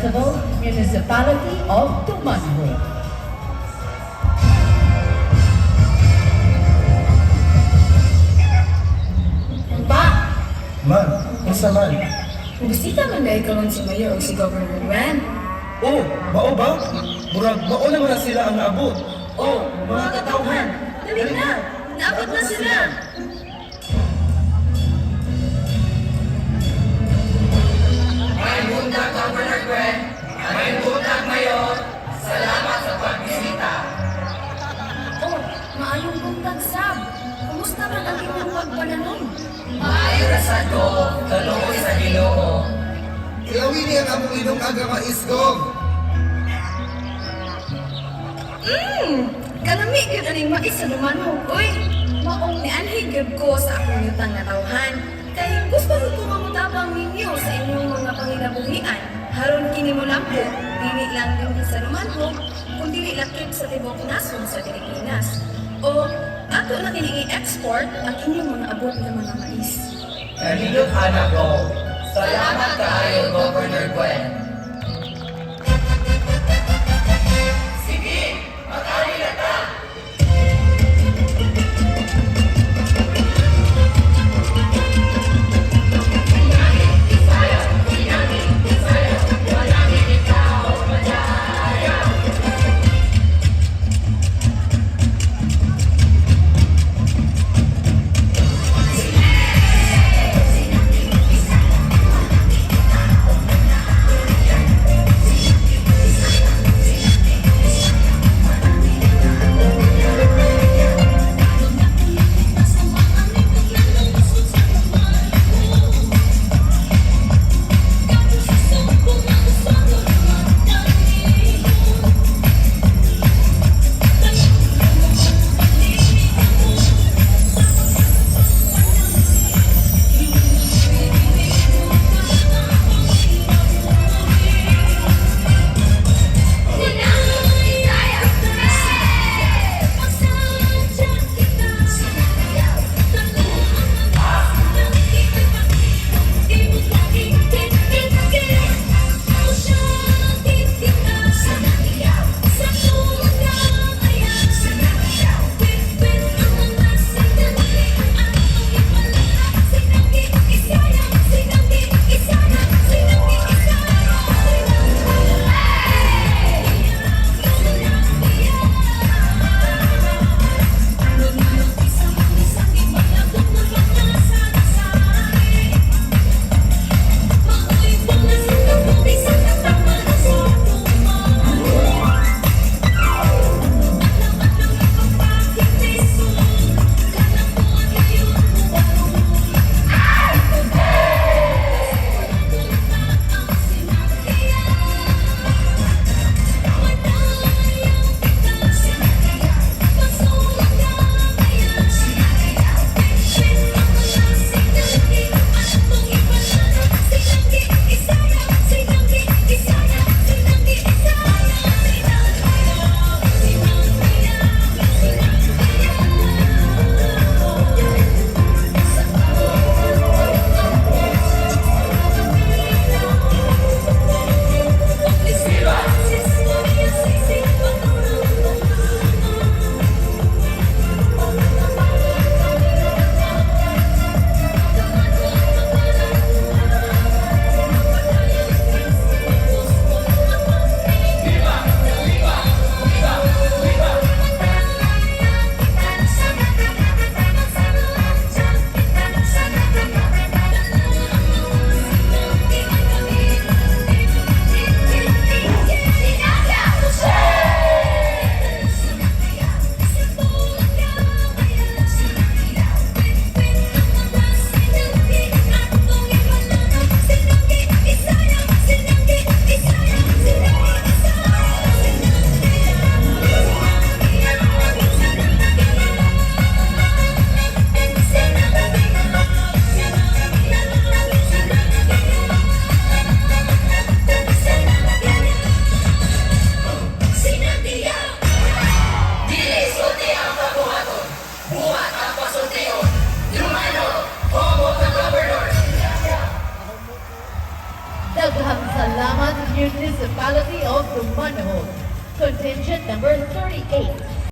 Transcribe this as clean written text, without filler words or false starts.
Festival, Municipality of Tumanho. Pa, Man, asa man? bisita man dahil karon si Mayor o si Governor Gwen. Oh, mao ba? Murag, mao naman na sila ang naabot. Oh, mga katauhan, Dali na! Naabot na sila! Oh, maayong buntag, Sab. Kumusta man ang inyong pagpananom? Maayo ra sad ko, kaluoy sa Ginoo. Ilawi niya ang among ilong agama isgog. Kanami yun aning mais sa dumanong. Uy, maong nianhig yun ko sa akong yutang na tawhan. Kaya gusto ko mamutabang ninyo sa inyong mga panginabuhian. Haron kini mo lang po, dili lang din sa dumanong, kundi lakip sa tibok nasod sa Pilipinas. O ato na kini i-export ang inyong mga abot na mga mais. Kanilot anak ko, salamat kaayo Governor Gwen. Sige, mag-ari na ta. Municipality of Dumanhog. Contingent number 38.